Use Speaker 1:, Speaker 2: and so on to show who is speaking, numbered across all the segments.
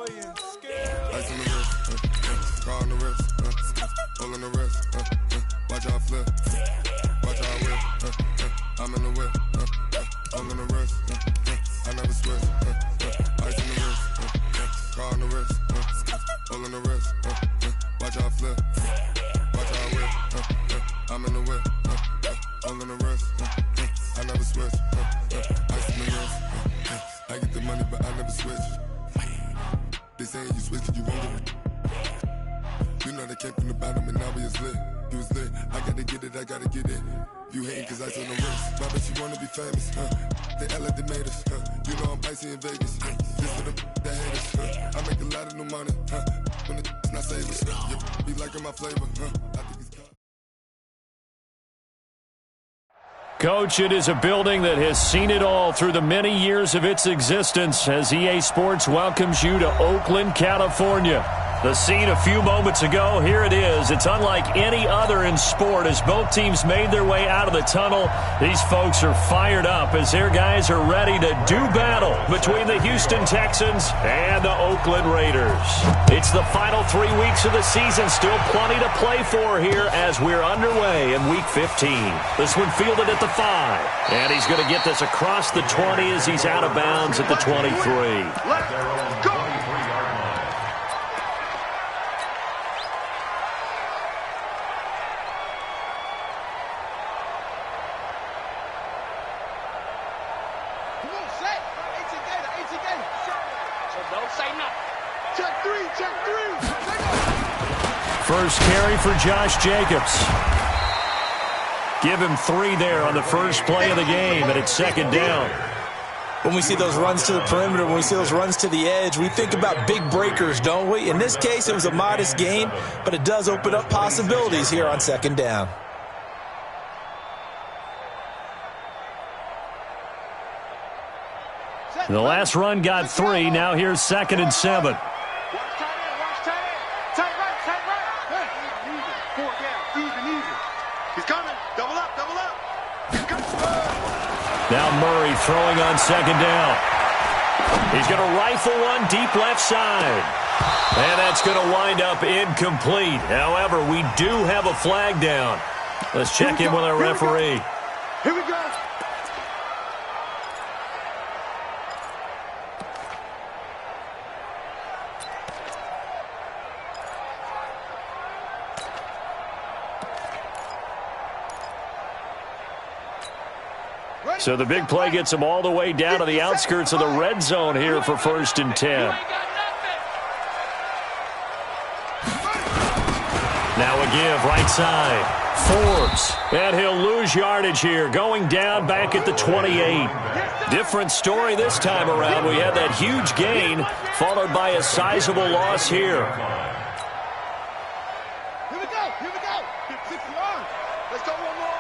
Speaker 1: Ice on the wrist, car on the wrist, pull on the wrist, watch how I flip, watch how I whip, I'm in the whip, pull on the wrist, I never switch, ice on the wrist, car on the wrist, pull on the wrist, watch how I flip, watch how I whip, I'm in the whip, pull on the wrist, I never switch, ice on the wrist, I get the money but I never switch. They saying you switch it, you won't get it. You know they came from the bottom and now we is lit. You was lit, I gotta get it, I gotta get it. You hating cause ice on the wrist. I bet you wanna be famous, They act like they made us, You know I'm icy in Vegas, Just for the that hate us, I make a lot of new money, When it's not savers, You be liking my flavor, I think it's
Speaker 2: Coach, it is a building that has seen it all through the many years of its existence as EA Sports welcomes you to Oakland, California. The scene a few moments ago, here it is. It's unlike any other in sport as both teams made their way out of the tunnel. These folks are fired up as their guys are ready to do battle between the Houston Texans and the Oakland Raiders. It's the final 3 weeks of the season. Still plenty to play for here as we're underway in Week 15. This one fielded at the 5. And he's going to get this across the 20 as he's out of bounds at the 23.
Speaker 3: Let's go!
Speaker 2: First carry for Josh Jacobs. Give him 3 there on the first play of the game, and it's second down.
Speaker 4: When we see those runs to the perimeter, when we see those runs to the edge, we think about big breakers, don't we? In this case, it was a modest gain, but it does open up possibilities here on second down.
Speaker 2: The last run got 3. Now here's 2nd and 7. Now Murray throwing on second down. He's going to rifle one deep left side. And that's going to wind up incomplete. However, we do have a flag down. Let's check in with our referee.
Speaker 3: Here we go.
Speaker 2: So the big play gets him all the way down to the outskirts of the red zone here for 1st and 10. Now a give right side. Forbes. And he'll lose yardage here. Going down back at the 28. Different story this time around. We had that huge gain followed by a sizable loss here.
Speaker 3: Here we go. Here we go. 6 yards. Let's go one more.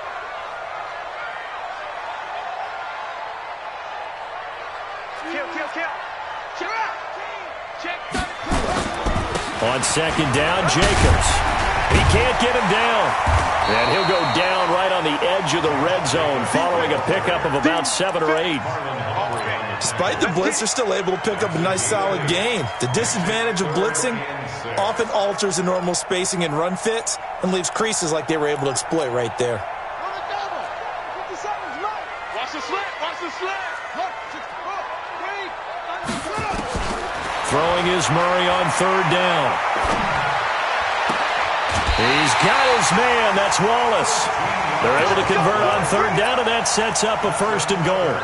Speaker 2: On second down, Jacobs. He can't get him down. And he'll go down right on the edge of the red zone following a pickup of about 7 or 8.
Speaker 4: Despite the blitz, they're still able to pick up a nice solid gain. The disadvantage of blitzing often alters the normal spacing and run fits and leaves creases like they were able to exploit right there.
Speaker 3: Watch the slant. Watch the slant.
Speaker 2: Throwing is Murray on 3rd down. He's got his man. That's Wallace. They're able to convert on 3rd down, and that sets up a 1st and goal.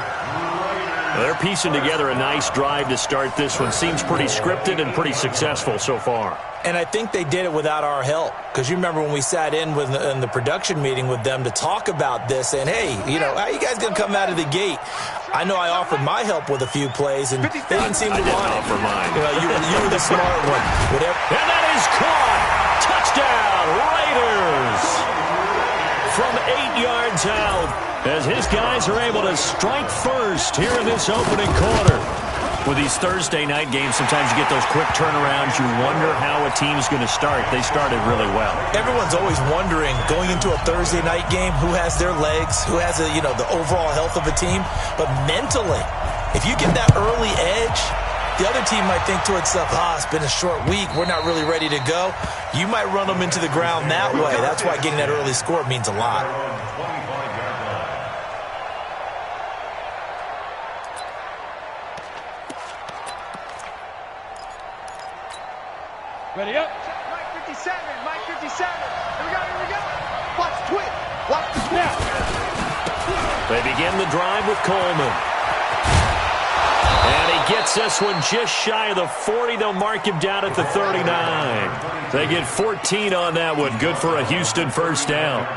Speaker 2: They're piecing together a nice drive to start this one. Seems pretty scripted and pretty successful so far.
Speaker 4: And I think they did it without our help. Because you remember when we sat in the production meeting with them to talk about this, and hey, how you guys going to come out of the gate? I know I offered my help with a few plays, and they didn't seem to want it.
Speaker 2: Offer mine.
Speaker 4: You were the smart one. Whatever.
Speaker 2: And that is caught. Touchdown, Raiders. From 8 yards out, as his guys are able to strike first here in this opening quarter. With these Thursday night games, sometimes you get those quick turnarounds. You wonder how a team's going to start. They started really well.
Speaker 4: Everyone's always wondering, going into a Thursday night game, who has their legs, who has the overall health of a team. But mentally, if you get that early edge, The other team might think to itself, it's been a short week. We're not really ready to go. You might run them into the ground that way. That's why getting that early score means a lot.
Speaker 3: Ready up. Mike 57, Mike 57. Here we go, here we go. Watch the twist. Watch the snap.
Speaker 2: They begin the drive with Coleman. And he gets this one just shy of the 40. They'll mark him down at the 39. They get 14 on that one. Good for a Houston first down.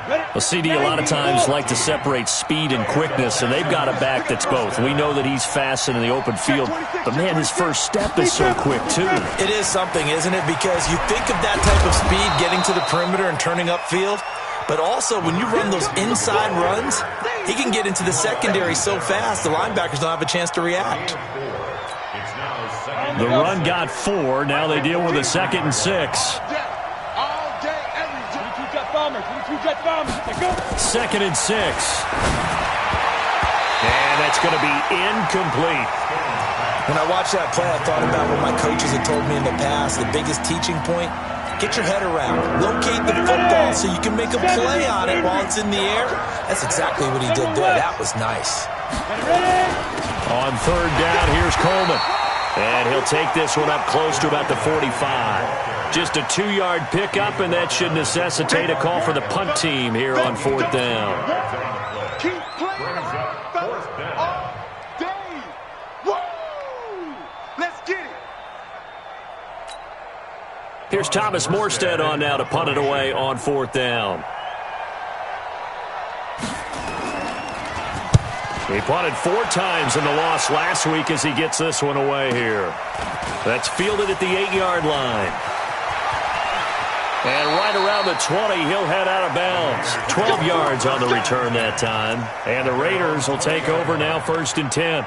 Speaker 2: Well, CD a lot of times like to separate speed and quickness, and they've got a back that's both. We know that he's fast in the open field, but, man, his first step is so quick, too.
Speaker 4: It is something, isn't it? Because you think of that type of speed, getting to the perimeter and turning upfield, but also when you run those inside runs, he can get into the secondary so fast the linebackers don't have a chance to react.
Speaker 2: The run got 4. Now they deal with a 2nd and 6. Second and 6. And that's going to be incomplete.
Speaker 4: When I watched that play, I thought about what my coaches had told me in the past. The biggest teaching point, get your head around. Locate the football so you can make a play on it while it's in the air. That's exactly what he did there. That was nice.
Speaker 2: On 3rd down, here's Coleman. And he'll take this one up close to about the 45. Just a 2-yard pickup, and that should necessitate a call for the punt team here on 4th down.
Speaker 3: Keep playing fellas, all day. Woo! Let's get it.
Speaker 2: Here's Thomas Morstead on now to punt it away on 4th down. He punted 4 times in the loss last week as he gets this one away here. That's fielded at the 8-yard line. And right around the 20, he'll head out of bounds. 12 yards on the return that time. And the Raiders will take over now, 1st and 10.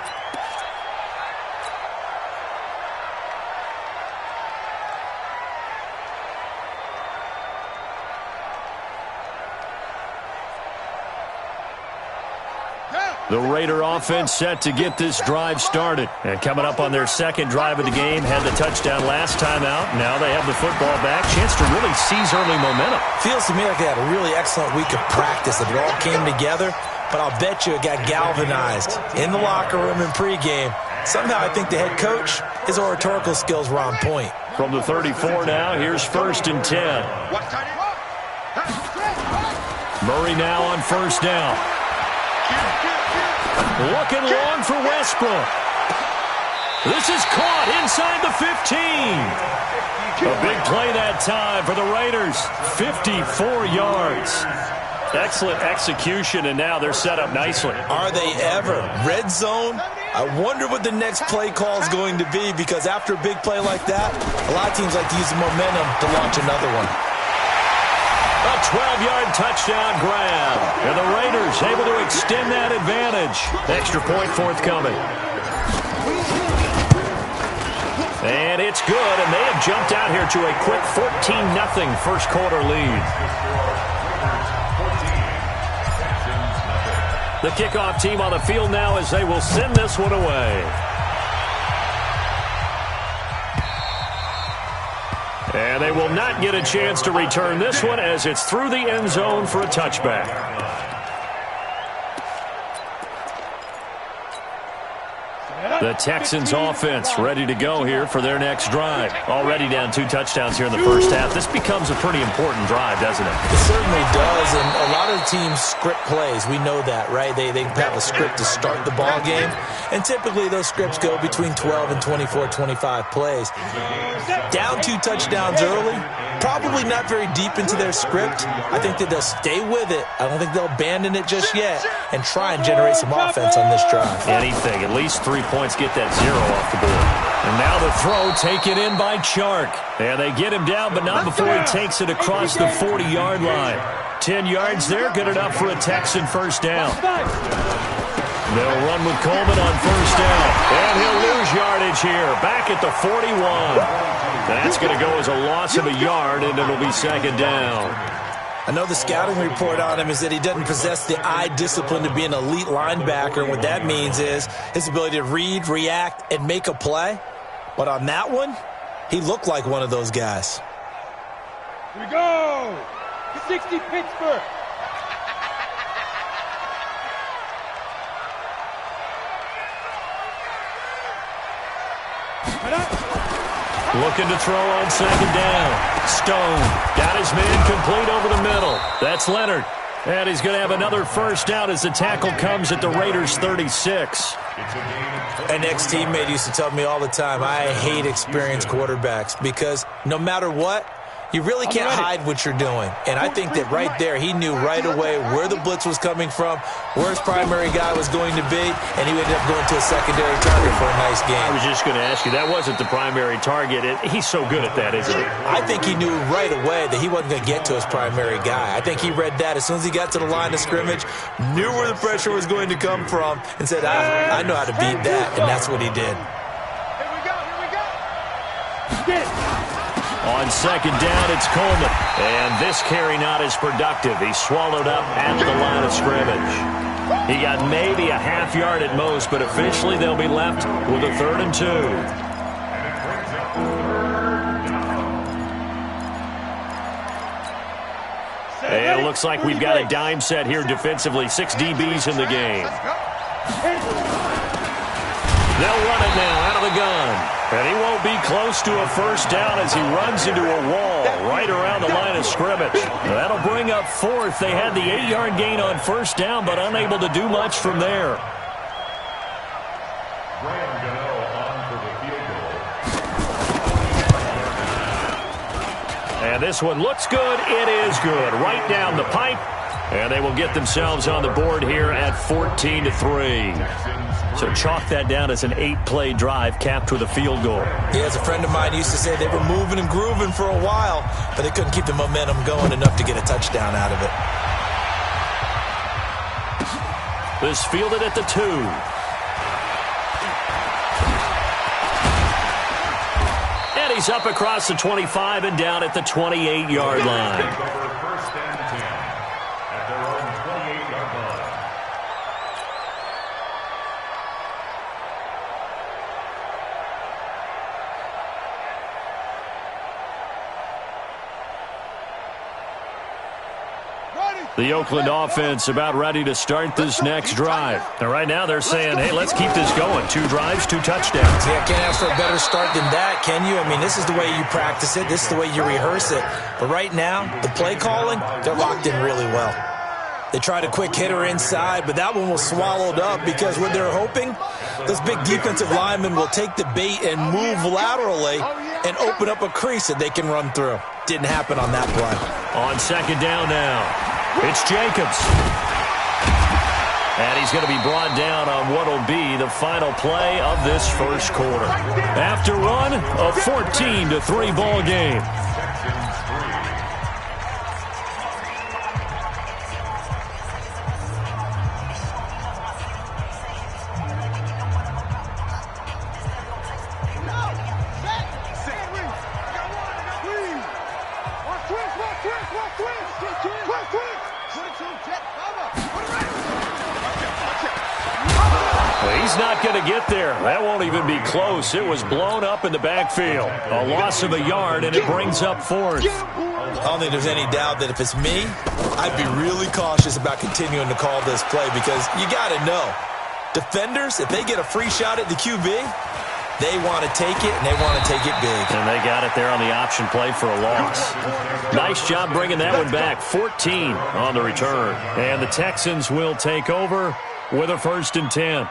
Speaker 2: The Raider offense set to get this drive started. And coming up on their 2nd drive of the game, had the touchdown last time out. Now they have the football back. Chance to really seize early momentum.
Speaker 4: Feels to me like they had a really excellent week of practice. It all came together, but I'll bet you it got galvanized in the locker room in pregame. Somehow I think the head coach, his oratorical skills were on point.
Speaker 2: From the 34 now, here's 1st and 10. Murray now on 1st down. Looking long for Westbrook. This is caught inside the 15. A big play that time for the Raiders. 54 yards. Excellent execution, and now they're set up nicely.
Speaker 4: Are they ever? Red zone? I wonder what the next play call is going to be, because after a big play like that, a lot of teams like to use the momentum to launch another one.
Speaker 2: A 12-yard touchdown grab. And the Raiders able to extend that advantage. Extra point forthcoming. And it's good, and they have jumped out here to a quick 14-0 first quarter lead. The kickoff team on the field now as they will send this one away. And they will not get a chance to return this one as it's through the end zone for a touchback. The Texans offense ready to go here for their next drive. Already down 2 touchdowns here in the first half. This becomes a pretty important drive, doesn't it?
Speaker 4: It certainly does, and a lot of teams script plays. We know that, right? They have a script to start the ball game, and typically those scripts go between 12 and 24, 25 plays. Down 2 touchdowns early, probably not very deep into their script. I think that they'll stay with it. I don't think they'll abandon it just yet and try and generate some offense on this drive.
Speaker 2: Anything, at least 3 points, get that 0 off the board. And now the throw taken in by Chark. And they get him down, but not before he takes it across the 40-yard line. 10 yards there, good enough for a Texan first down. They'll run with Coleman on 1st down. And he'll lose yardage here, back at the 41. That's going to go as a loss of a yard, and it'll be 2nd down.
Speaker 4: I know the scouting report on him is that he doesn't possess the eye discipline to be an elite linebacker, and what that means is his ability to read, react, and make a play. But on that one, he looked like one of those guys.
Speaker 3: Here we go! 60 Pittsburgh!
Speaker 2: Looking to throw on second down. Stone got his man complete over the middle. That's Leonard. And he's going to have another first down as the tackle comes at the Raiders' 36.
Speaker 4: An ex-teammate used to tell me all the time, I hate experienced quarterbacks because no matter what, you really can't hide what you're doing. And I think that right there, he knew right away where the blitz was coming from, where his primary guy was going to be, and he ended up going to a secondary target for a nice game.
Speaker 2: I was just going to ask you, that wasn't the primary target. He's so good at that, isn't he?
Speaker 4: I think he knew right away that he wasn't going to get to his primary guy. I think he read that as soon as he got to the line of scrimmage, knew where the pressure was going to come from, and said, I know how to beat that, and that's what he did.
Speaker 3: Here we go!
Speaker 2: On second down, it's Coleman. And this carry not as productive. He's swallowed up at the line of scrimmage. He got maybe a half yard at most, but officially they'll be left with a 3rd and 2. And it looks like we've got a dime set here defensively. 6 DBs in the game. They'll run it now out of the gun. And he won't be close to a first down as he runs into a wall right around the line of scrimmage. That'll bring up 4th. They had the 8-yard gain on first down, but unable to do much from there. And this one looks good. It is good. Right down the pipe. And they will get themselves on the board here at 14-3. So chalk that down as an 8-play drive capped with a field goal.
Speaker 4: Yeah, as a friend of mine used to say, they were moving and grooving for a while, but they couldn't keep the momentum going enough to get a touchdown out of it.
Speaker 2: This fielded at the 2. And he's up across the 25 and down at the 28-yard line. The Oakland offense about ready to start this next drive. And right now they're saying, hey, let's keep this going. 2 drives, 2 touchdowns.
Speaker 4: Yeah, can't ask for a better start than that, can you? I mean, this is the way you practice it. This is the way you rehearse it. But right now, the play calling, they're locked in really well. They tried a quick hitter inside, but that one was swallowed up because what they're hoping, those big defensive linemen will take the bait and move laterally and open up a crease that they can run through. Didn't happen on that play.
Speaker 2: On second down now. It's Jacobs. And he's going to be brought down on what will be the final play of this first quarter. After one, a 14-3 ball game. He's not going to get there. That won't even be close. It was blown up in the backfield. A loss of a yard, and it brings up 4th.
Speaker 4: I don't think there's any doubt that if it's me, I'd be really cautious about continuing to call this play because you got to know, defenders, if they get a free shot at the QB, they want to take it, and they want to take it big.
Speaker 2: And they got it there on the option play for a loss. Nice job bringing that one back. 14 on the return. And the Texans will take over with a 1st and 10.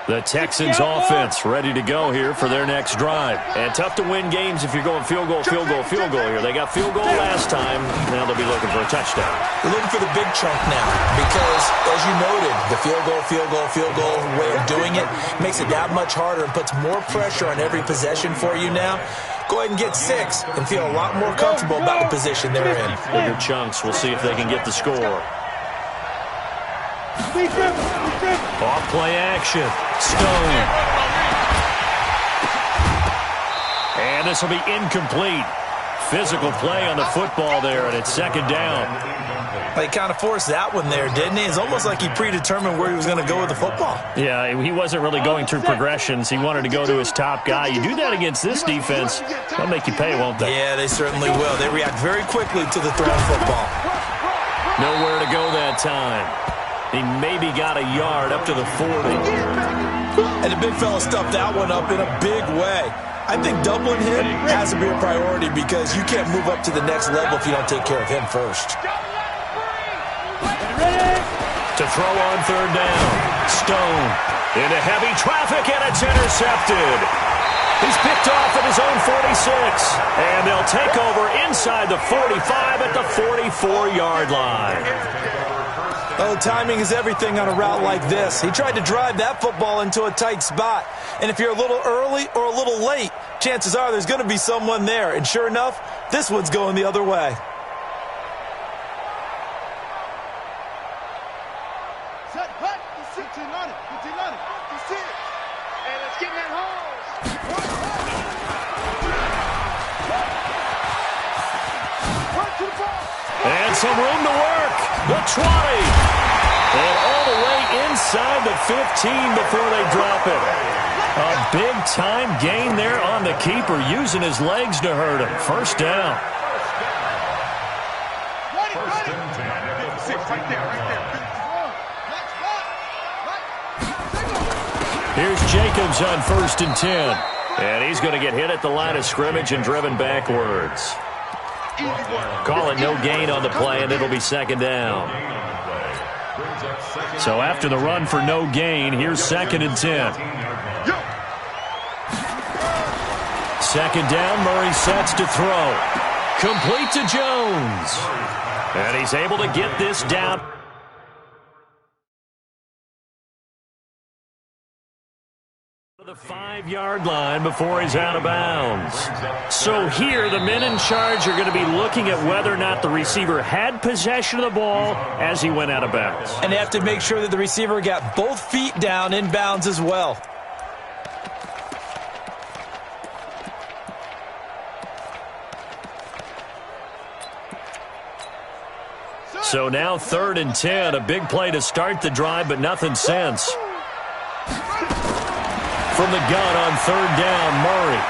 Speaker 2: The Texans offense ready to go here for their next drive. And tough to win games if you're going field goal, field goal, field goal here. They got field goal last time. Now they'll be looking for a touchdown.
Speaker 4: They're looking for the big chunk now because, as you noted, the field goal way of doing it makes it that much harder and puts more pressure on every possession for you now. Go ahead and get 6 and feel a lot more comfortable about the position they're in.
Speaker 2: Bigger chunks. We'll see if they can get the score. Off play action. Stone. And this will be incomplete. physical play on the football there, and it's second down.
Speaker 4: He kind of forced that one there, didn't he? It's almost like he predetermined where he was going to go with the football.
Speaker 2: Yeah, he wasn't really going through progressions. He wanted to go to his top guy. You do that against this defense, they'll make you pay, won't they?
Speaker 4: Yeah, they certainly will. They react very quickly to the thrown football.
Speaker 2: Nowhere to go that time. He maybe got a yard up to the 40.
Speaker 4: And the big fella stuffed that one up in a big way. I think doubling him has to be a priority because you can't move up to the next level if you don't take care of him first.
Speaker 2: To throw on third down. Stone into heavy traffic, and it's intercepted. He's picked off at his own 46. And they'll take over inside the 45 at the 44-yard line.
Speaker 4: Oh, timing is everything on a route like this. He tried to drive that football into a tight spot. And if you're a little early or a little late, chances are there's going to be someone there. And sure enough, this one's going the other way.
Speaker 2: And some room to work. The 20. And all the way inside the 15 before they drop it. A big-time gain there on the keeper, using his legs to hurt him. First down. Here's Jacobs on 1st and 10. And he's going to get hit at the line of scrimmage and driven backwards. Call it no gain on the play, and it'll be second down. So after the run for no gain, here's 2nd and 10. Second down, Murray sets to throw. Complete to Jones. And he's able to get this down. The 5-yard line before he's out of bounds. So here, the men in charge are going to be looking at whether or not the receiver had possession of the ball as he went out of bounds.
Speaker 4: And they have to make sure that the receiver got both feet down in bounds as well.
Speaker 2: So now 3rd and 10, a big play to start the drive, but nothing since. From the gun on 3rd down, Murray.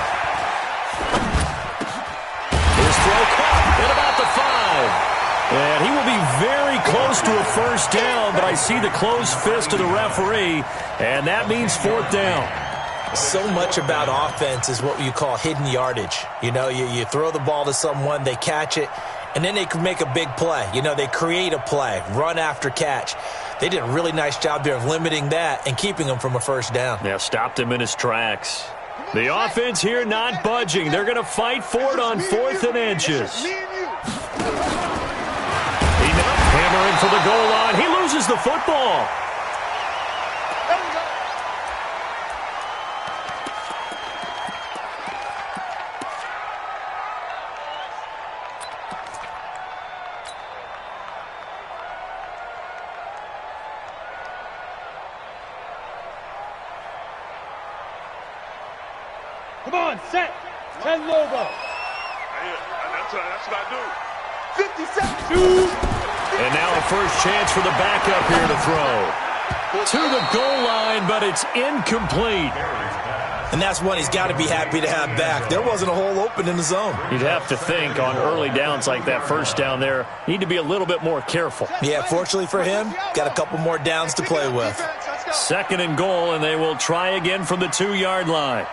Speaker 2: His throw caught at about the 5. And he will be very close to a first down, but I see the closed fist of the referee, and that means 4th down.
Speaker 4: So much about offense is what you call hidden yardage. You know, you throw the ball to someone, they catch it, and then they can make a big play. You know, they create a play, run after catch. They did a really nice job there of limiting that and keeping him from a first down.
Speaker 2: Yeah, stopped him in his tracks. The offense here not budging. They're going to fight for it on 4th and inches. Hammering for the goal line. He loses the football.
Speaker 3: Come on, set. 10 logo.
Speaker 5: That's what I do.
Speaker 3: 57. Shoot.
Speaker 2: And now a first chance for the backup here to throw. To the goal line, but it's incomplete.
Speaker 4: And that's one he's got to be happy to have back. There wasn't a hole open in the zone.
Speaker 2: You'd have to think on early downs like that first down there, need to be a little bit more careful.
Speaker 4: Yeah, fortunately for him, got a couple more downs to play with.
Speaker 2: 2nd and goal, and they will try again from the 2-yard line.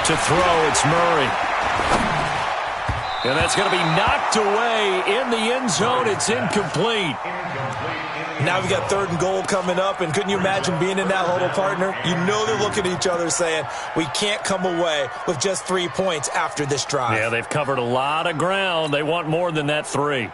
Speaker 2: To throw, it's Murray. And that's going to be knocked away in the end zone. It's incomplete.
Speaker 4: Now we've got 3rd and goal coming up, and couldn't you imagine being in that huddle, partner? You know they're looking at each other saying, we can't come away with just 3 points after this drive.
Speaker 2: Yeah, they've covered a lot of ground. They want more than that 3.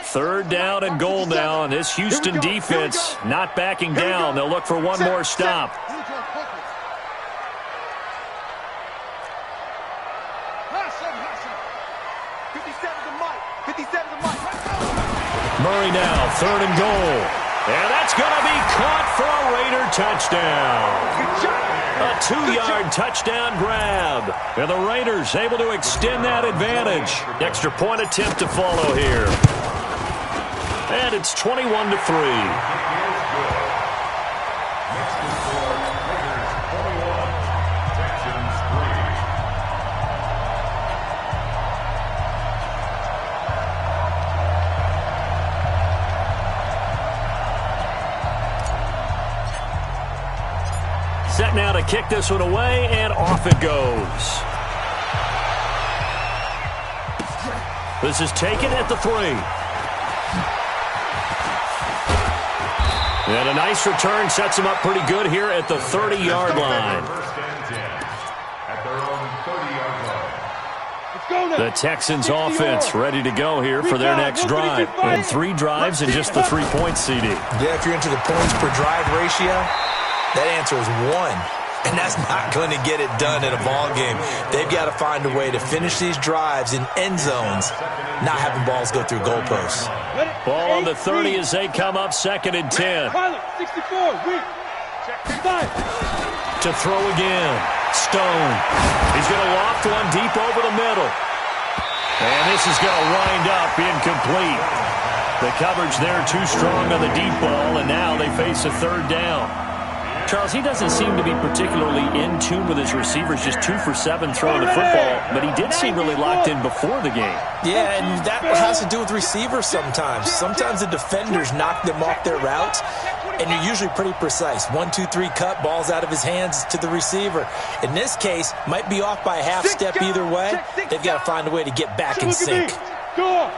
Speaker 2: Third down and goal now, and this Houston defense not backing down. They'll look for one more stop.
Speaker 3: Fifty-seven to Mike.
Speaker 2: Murray now, 3rd and goal. And that's going to be caught for a Raider touchdown. A 2-yard touchdown grab. And the Raiders able to extend that advantage. Extra point attempt to follow here. And it's 21-3. Set now to kick this one away, and off it goes. This is taken at the 3. And a nice return sets him up pretty good here at the 30-yard line. The Texans offense ready to go here for their next drive. And 3 drives and just the 3 points, CD.
Speaker 4: Yeah, if you're into the points per drive ratio, that answer is 1, and that's not going to get it done in a ball game. They've got to find a way to finish these drives in end zones, not having balls go through goalposts.
Speaker 2: Ball on the 30 as they come up 2nd and 10. To throw again. Stone. He's going to loft one deep over the middle. And this is going to wind up incomplete. The coverage there too strong on the deep ball, and now they face a 3rd down. Charles, he doesn't seem to be particularly in tune with his receivers, just 2 for 7 throwing the football, but he did seem really locked in before the game.
Speaker 4: Yeah, and that has to do with receivers sometimes. Sometimes the defenders knock them off their routes, and you're usually pretty precise. 1, 2, 3 cut, balls out of his hands to the receiver. In this case, might be off by a half step either way. They've got to find a way to get back in sync.
Speaker 3: Go!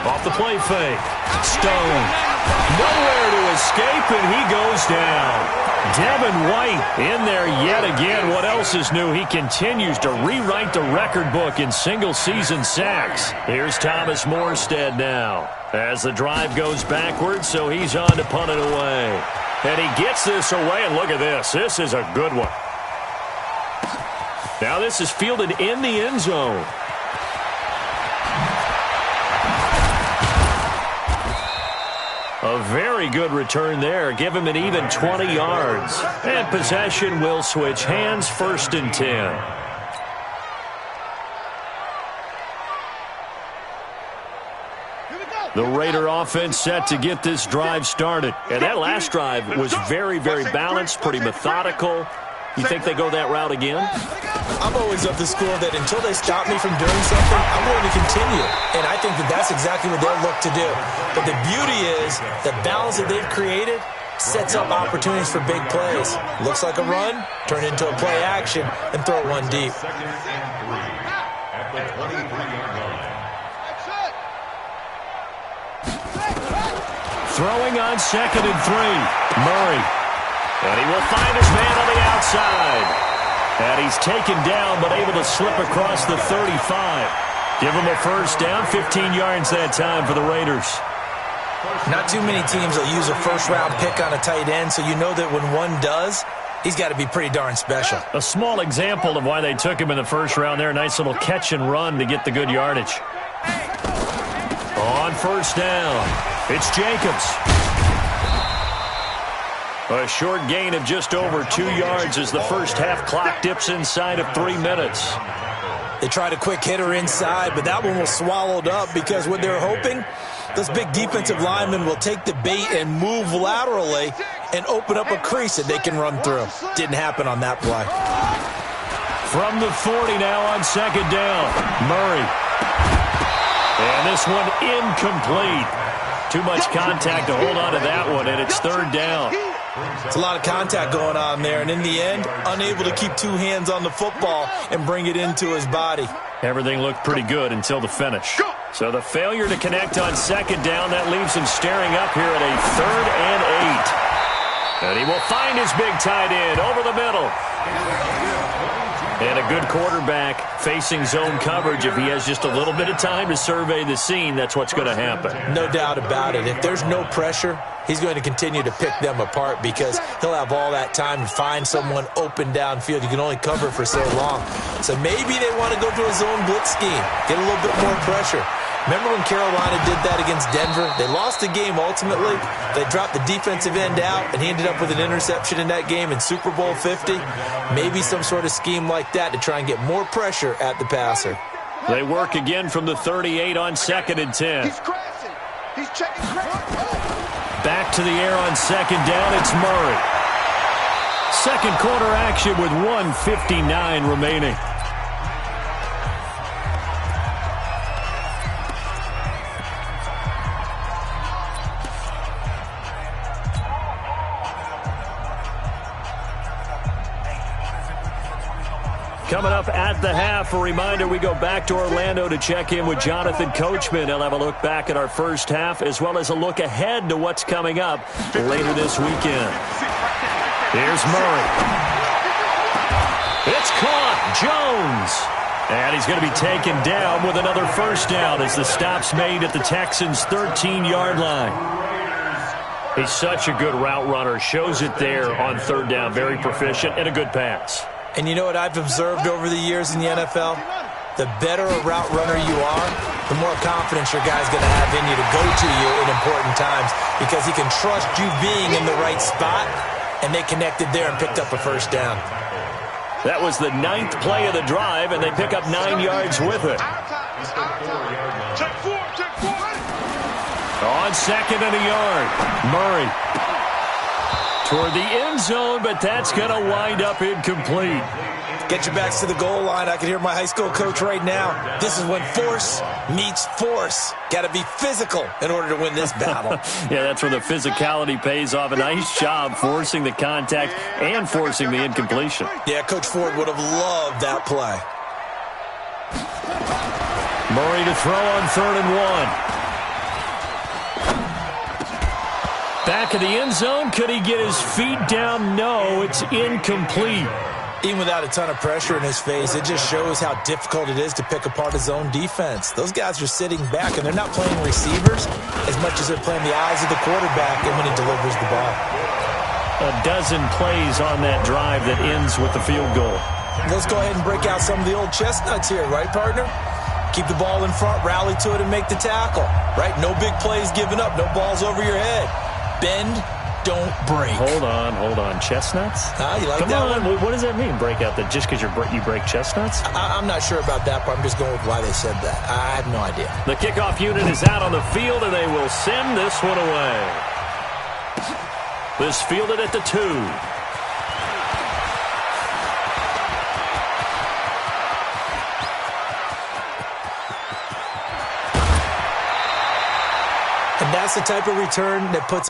Speaker 2: Off the play fake. Stone. Nowhere to escape, and he goes down. Devin White in there yet again. What else is new? He continues to rewrite the record book in single-season sacks. Here's Thomas Morstead now as the drive goes backwards, so he's on to punt it away. And he gets this away, and look at this. This is a good one. Now this is fielded in the end zone. A very good return there. Give him an even 20 yards. And possession will switch hands, 1st and 10. The Raider offense set to get this drive started. And that last drive was very, very balanced, pretty methodical. You think they go that route again?
Speaker 4: I'm always of the school that until they stop me from doing something, I'm going to continue. And I think that that's exactly what they'll look to do. But the beauty is the balance that they've created sets up opportunities for big plays. Looks like a run, turn into a play action, and throw one deep.
Speaker 2: Throwing on 2nd and 3. Murray. And he will find his man on the outside. And he's taken down, but able to slip across the 35. Give him a 1st down, 15 yards that time for the Raiders.
Speaker 4: Not too many teams will use a 1st-round pick on a tight end, so you know that when one does, he's got to be pretty darn special.
Speaker 2: A small example of why they took him in the 1st round there. Nice little catch and run to get the good yardage. On 1st down, it's Jacobs. A short gain of just over 2 yards as the 1st half clock dips inside of 3 minutes.
Speaker 4: They tried a quick hitter inside, but that one was swallowed up because what they're hoping, those big defensive linemen will take the bait and move laterally and open up a crease that they can run through. Didn't happen on that play.
Speaker 2: From the 40 now on 2nd down, Murray. And this one incomplete. Too much contact to hold on to that one, and it's 3rd down.
Speaker 4: It's a lot of contact going on there, and in the end, unable to keep 2 hands on the football and bring it into his body.
Speaker 2: Everything looked pretty good until the finish. So the failure to connect on 2nd down, that leaves him staring up here at a 3rd and 8. And he will find his big tight end over the middle. And a good quarterback facing zone coverage, if he has just a little bit of time to survey the scene, that's what's going to happen.
Speaker 4: No doubt about it. If there's no pressure, he's going to continue to pick them apart because he'll have all that time to find someone open downfield. You can only cover for so long. So maybe they want to go to a zone blitz scheme, get a little bit more pressure. Remember when Carolina did that against Denver? They lost the game ultimately. They dropped the defensive end out, and he ended up with an interception in that game in Super Bowl 50. Maybe some sort of scheme like that to try and get more pressure at the passer.
Speaker 2: They work again from the 38 on 2nd and 10.
Speaker 3: He's crashing. He's checking crash.
Speaker 2: Back to the air on 2nd down. It's Murray. Second quarter action with 1:59 remaining. Coming up at the half, a reminder, we go back to Orlando to check in with Jonathan Coachman. He'll have a look back at our first half as well as a look ahead to what's coming up later this weekend. Here's Murray. It's caught. Jones. And he's going to be taken down with another first down as the stop's made at the Texans' 13-yard line. He's such a good route runner. Shows it there on 3rd down. Very proficient and a good pass.
Speaker 4: And you know what I've observed over the years in the NFL? The better a route runner you are, the more confidence your guy's going to have in you to go to you in important times because he can trust you being in the right spot, and they connected there and picked up a first down.
Speaker 2: That was the 9th play of the drive, and they pick up 9 yards with it.
Speaker 5: Check four.
Speaker 2: On 2nd and a yard, Murray toward the end zone, but that's going to wind up incomplete.
Speaker 4: Get your backs to the goal line. I can hear my high school coach right now. This is when force meets force. Got to be physical in order to win this battle.
Speaker 2: Yeah, that's where the physicality pays off. A nice job forcing the contact and forcing the incompletion.
Speaker 4: Yeah, Coach Ford would have loved that play.
Speaker 2: Murray to throw on 3rd and 1. Back of the end zone. Could he get his feet down? No, it's incomplete.
Speaker 4: Even without a ton of pressure in his face, it just shows how difficult it is to pick apart his own defense. Those guys are sitting back, and they're not playing receivers as much as they're playing the eyes of the quarterback and when he delivers the ball.
Speaker 2: A dozen plays on that drive that ends with the field goal.
Speaker 4: Let's go ahead and break out some of the old chestnuts here, right, partner? Keep the ball in front, rally to it, and make the tackle, right? No big plays given up, no balls over your head. Bend, don't break.
Speaker 2: Hold on. Chestnuts?
Speaker 4: You like
Speaker 2: Come
Speaker 4: that
Speaker 2: on.
Speaker 4: one?
Speaker 2: What does that mean, break out? That just because you break chestnuts?
Speaker 4: I'm not sure about that, but I'm just going with why they said that. I have no idea.
Speaker 2: The kickoff unit is out on the field, and they will send this one away. This fielded at the 2.
Speaker 4: And that's the type of return that puts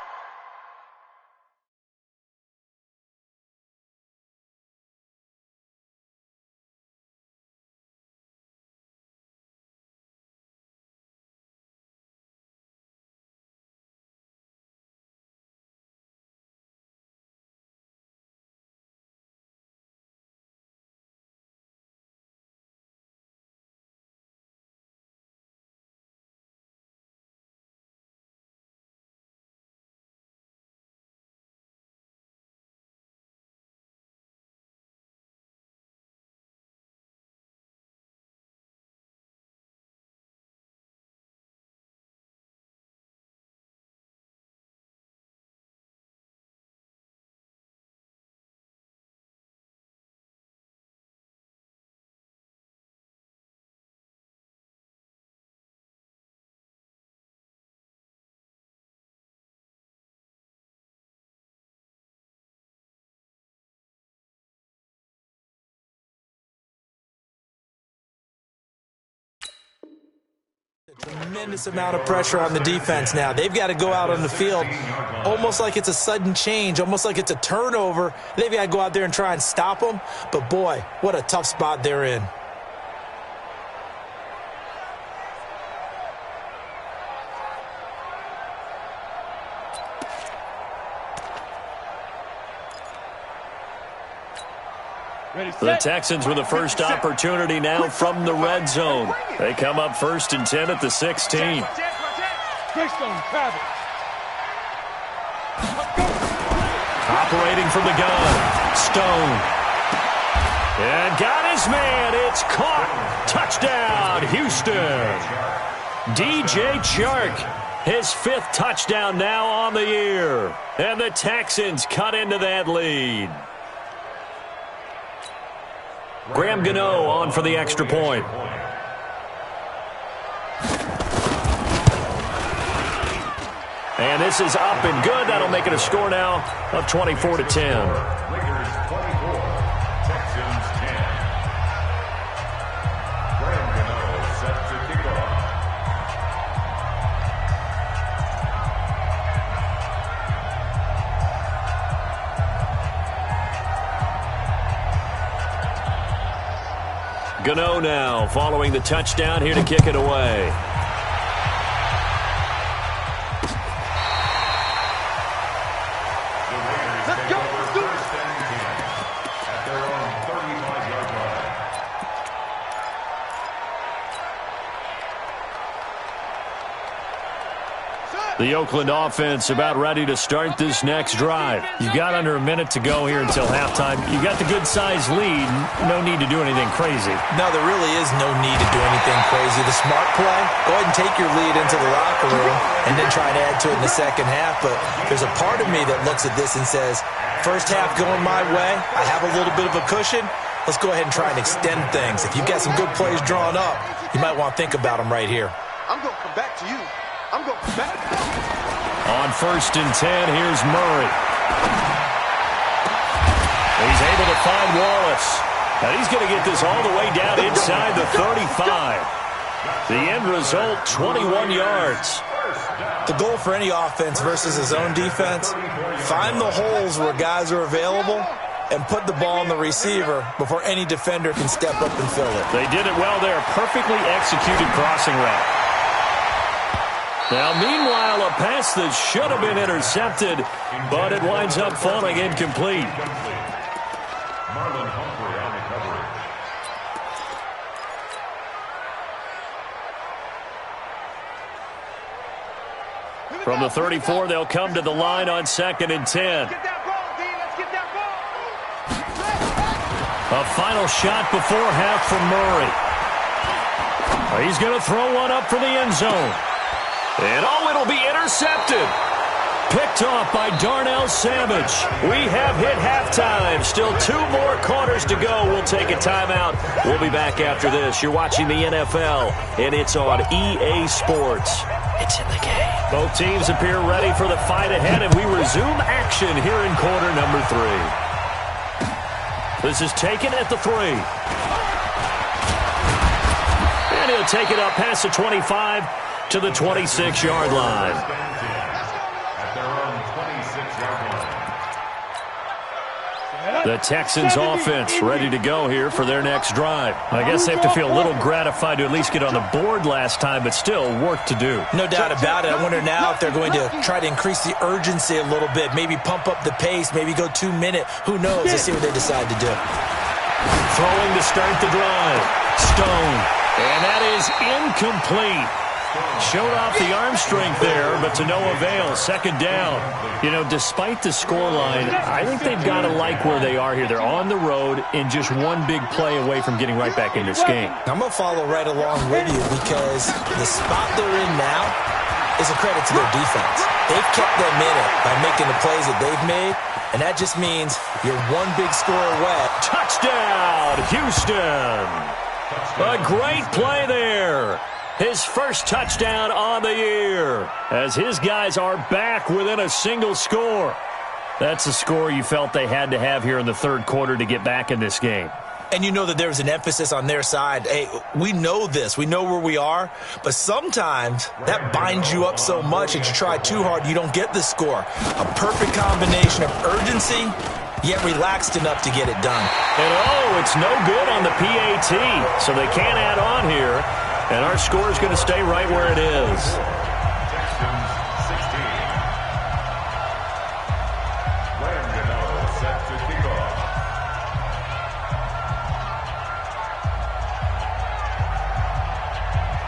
Speaker 4: tremendous amount of pressure on the defense now. They've got to go out on the field almost like it's a sudden change, almost like it's a turnover. They've got to go out there and try and stop them. But, boy, what a tough spot they're in.
Speaker 2: The Texans with the first opportunity now from the red zone. They come up 1st and 10 at the 16. Operating from the gun, Stone. And got his man. It's caught. Touchdown, Houston. DJ Chark, his 5th touchdown now on the year. And the Texans cut into that lead. Graham Gano on for the extra point. And this is up and good. That'll make it a score now of 24-10. Gano now following the touchdown here to kick it away.
Speaker 3: Let's go. Let's do it.
Speaker 5: At their own 35-yard line.
Speaker 2: The Oakland offense about ready to start this next drive. You've got under a minute to go here until halftime. You've got the good-sized lead. No need to do anything crazy.
Speaker 4: No, there really is no need to do anything crazy. The smart play, go ahead and take your lead into the locker room and then try to add to it in the second half. But there's a part of me that looks at this and says, first half going my way, I have a little bit of a cushion. Let's go ahead and try and extend things. If you've got some good plays drawn up, you might want to think about them right here.
Speaker 3: I'm going to come back to you. I'm going to come back.
Speaker 2: On 1st and 10, here's Murray. He's able to find Wallace. And he's going to get this all the way down inside the 35. The end result, 21 yards.
Speaker 4: The goal for any offense versus his own defense, find the holes where guys are available and put the ball on the receiver before any defender can step up and fill it.
Speaker 2: They did it well there. Perfectly executed crossing route. Now, meanwhile, a pass that should have been intercepted, but it winds up falling incomplete.
Speaker 5: Marlon Humphrey on recovery.
Speaker 2: From the 34, they'll come to the line on 2nd and 10.
Speaker 3: Get that ball, D. Let's get that ball.
Speaker 2: A final shot before half from Murray. He's going to throw one up for the end zone. And it'll be intercepted. Picked off by Darnell Savage. We have hit halftime. Still 2 more quarters to go. We'll take a timeout. We'll be back after this. You're watching the NFL, and it's on EA Sports. It's in the game. Both teams appear ready for the fight ahead, and we resume action here in quarter number 3. This is taken at the 3. And he'll take it up past the 25 to the 26-yard line.
Speaker 5: At their own 26-yard line.
Speaker 2: The Texans offense ready to go here for their next drive. I guess they have to feel a little gratified to at least get on the board last time, but still work to do.
Speaker 4: No doubt about it. I wonder now if they're going to try to increase the urgency a little bit, maybe pump up the pace, maybe go 2-minute. Who knows? Let's see what they decide to do.
Speaker 2: Throwing to start the drive. Stone. And that is incomplete. Showed off the arm strength there, but to no avail. 2nd down. You know, despite the scoreline, I think they've got to like where they are here. They're on the road and just one big play away from getting right back in this game.
Speaker 4: I'm going to follow right along with you because the spot they're in now is a credit to their defense. They've kept them in it by making the plays that they've made, and that just means you're one big score away.
Speaker 2: Touchdown, Houston! A great play there. His first touchdown on the year as his guys are back within a single score. That's a score you felt they had to have here in the 3rd quarter to get back in this game.
Speaker 4: And you know that there's an emphasis on their side. Hey, we know this. We know where we are. But sometimes that binds you up so much that you try too hard, you don't get the score. A perfect combination of urgency, yet relaxed enough to get it done.
Speaker 2: And, it's no good on the PAT, so they can't add on here. And our score is going to stay right where it is.
Speaker 5: Texans 16. Graham Gano set to kick off.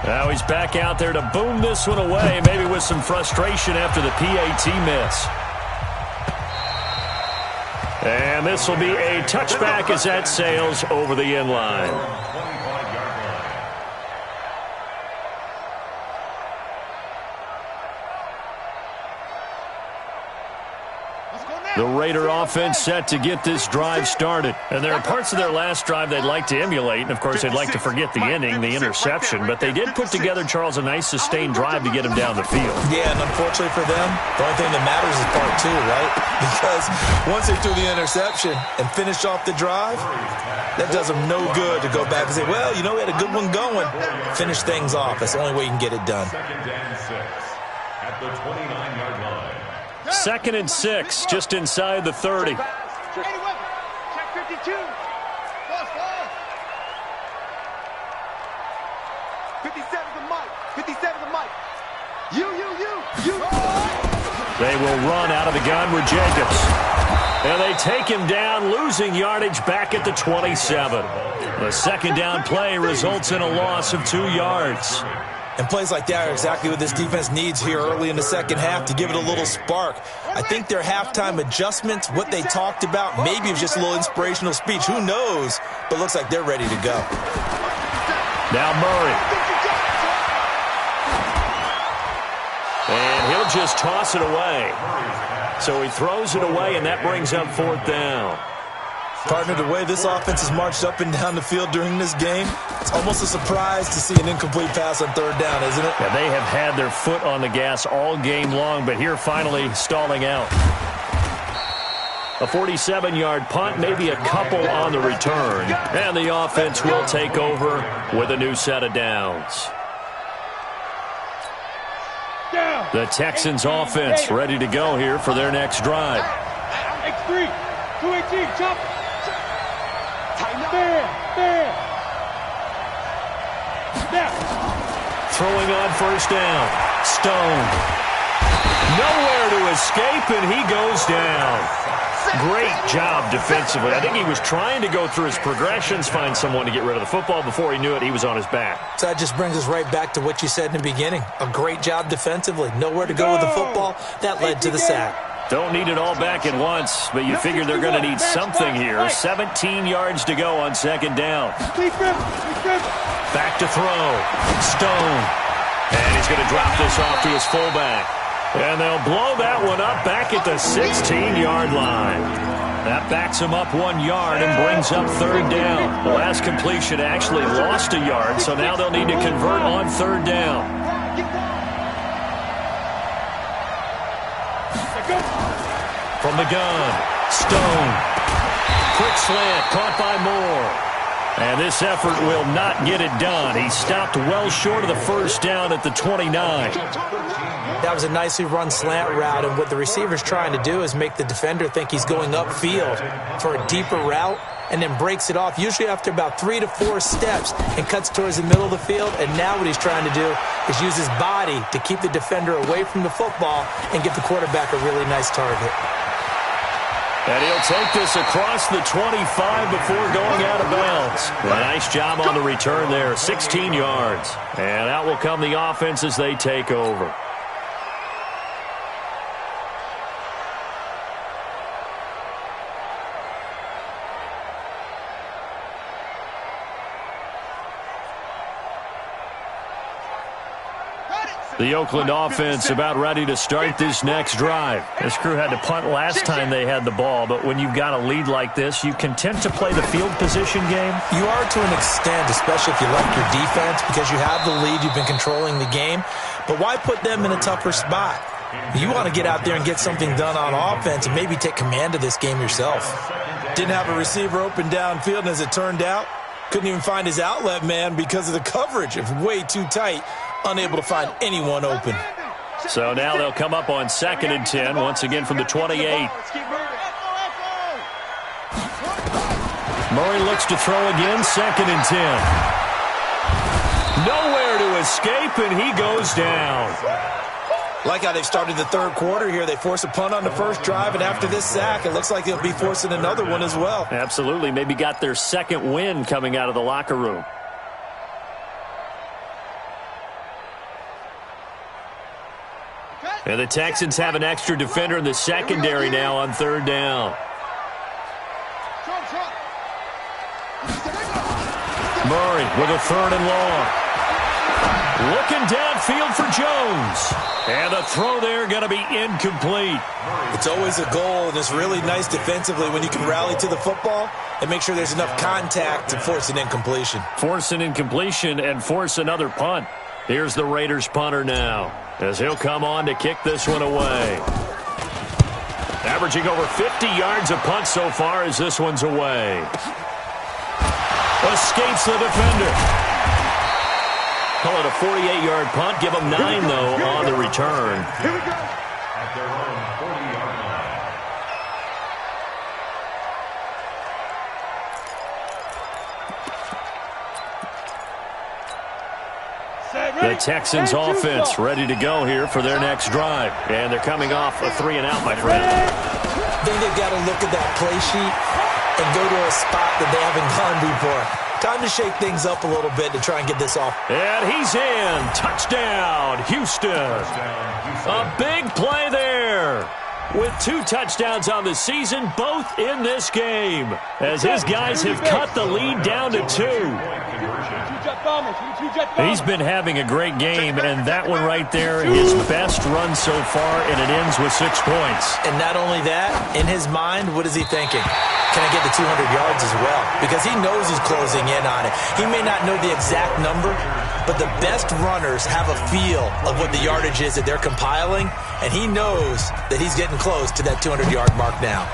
Speaker 2: Now he's back out there to boom this one away, maybe with some frustration after the PAT miss. And this will be a touchback as that sails over the end line. The Raider offense set to get this drive started. And there are parts of their last drive they'd like to emulate. And, of course, they'd like to forget the ending, the interception. But they did put together, Charles, a nice sustained drive to get him down the field.
Speaker 4: Yeah, and unfortunately for them, the only thing that matters is part two, right? Because once they threw the interception and finished off the drive, that does them no good to go back and say, well, you know, we had a good one going. Finish things off. That's the only way you can get it done.
Speaker 5: 2nd and 6 at the 29-yard line.
Speaker 2: 2nd and 6, just inside the 30.
Speaker 3: Check 52. Lost ball. 57 to Mike. 57 to Mike. You.
Speaker 2: They will run out of the gun with Jacobs. And they take him down, losing yardage back at the 27. The second down play results in a loss of 2 yards.
Speaker 4: And plays like that are exactly what this defense needs here early in the second half to give it a little spark. I think their halftime adjustments, what they talked about, maybe it was just a little inspirational speech. Who knows? But looks like they're ready to go.
Speaker 2: Now Murray. And he'll just toss it away. So he throws it away, and that brings up 4th down.
Speaker 4: Partner, the way this offense has marched up and down the field during this game, it's almost a surprise to see an incomplete pass on 3rd down, isn't it?
Speaker 2: Yeah, they have had their foot on the gas all game long, but here finally stalling out. A 47-yard punt, maybe a couple on the return. And the offense will take over with a new set of downs. The Texans offense ready to go here for their next drive.
Speaker 3: X3. 218. Jump. There.
Speaker 2: Throwing on 1st down. Stone. Nowhere to escape, and he goes down. Great job defensively. I think he was trying to go through his progressions, find someone to get rid of the football. Before he knew it, he was on his back.
Speaker 4: So that just brings us right back to what you said in the beginning. A great job defensively. Nowhere to go with the football. That led to the sack.
Speaker 2: Don't need it all back at once, but you figure they're going to need something here. 17 yards to go on 2nd down. Back to throw. Stone. And he's going to drop this off to his fullback. And they'll blow that one up back at the 16-yard line. That backs him up 1 yard and brings up 3rd down. The last completion actually lost a yard, so now they'll need to convert on 3rd down. From the gun, Stone. Quick slant, caught by Moore. And this effort will not get it done. He stopped well short of the 1st down at the 29.
Speaker 4: That was a nicely run slant route, and what the receiver's trying to do is make the defender think he's going upfield for a deeper route, and then breaks it off, usually after about 3 to 4 steps, and cuts towards the middle of the field. And now what he's trying to do is use his body to keep the defender away from the football and give the quarterback a really nice target.
Speaker 2: And he'll take this across the 25 before going out of bounds. A nice job on the return there, 16 yards. And out will come the offense as they take over. The Oakland offense about ready to start this next drive. This crew had to punt last time they had the ball, but when you've got a lead like this, you can tend to play the field position game.
Speaker 4: You are to an extent, especially if you like your defense, because you have the lead, you've been controlling the game. But why put them in a tougher spot? You want to get out there and get something done on offense and maybe take command of this game yourself. Didn't have a receiver open downfield, and as it turned out, couldn't even find his outlet man because of the coverage. It was way too tight. Unable to find anyone open.
Speaker 2: So now they'll come up on 2nd and 10, once again from the 28. Murray looks to throw again, 2nd and 10. Nowhere to escape, and he goes down.
Speaker 4: Like how they've started the 3rd quarter here. They force a punt on the 1st drive, and after this sack, it looks like they'll be forcing another one as well.
Speaker 2: Absolutely. Maybe got their 2nd win coming out of the locker room. And the Texans have an extra defender in the secondary now on third down. Murray with a third and long. Looking downfield for Jones. And the throw there going to be incomplete.
Speaker 4: It's always a goal, and it's really nice defensively when you can rally to the football and make sure there's enough contact to force an incompletion.
Speaker 2: Force an incompletion and force another punt. Here's the Raiders punter now, as he'll come on to kick this one away. Averaging over 50 yards a punt so far as this one's away. Escapes the defender. Call it a 48-yard punt. Give them 9, though, on the return.
Speaker 3: Here we go.
Speaker 5: At their own 40-yard line.
Speaker 2: The Texans offense ready to go here for their next drive. And they're coming off a 3-and-out, my friend.
Speaker 4: I think they've got to look at that play sheet and go to a spot that they haven't gone before. Time to shake things up a little bit to try and get this off.
Speaker 2: And he's in. Touchdown, Houston. A big play there. With 2 touchdowns on the season, both in this game, as his guys have cut the lead down to 2. He's been having a great game, and that one right there, his best run so far, and it ends with 6 points.
Speaker 4: And not only that, in his mind, what is he thinking? Can I get the 200 yards as well? Because he knows he's closing in on it. He may not know the exact number, but the best runners have a feel of what the yardage is that they're compiling, and he knows that he's getting close to that 200-yard mark now.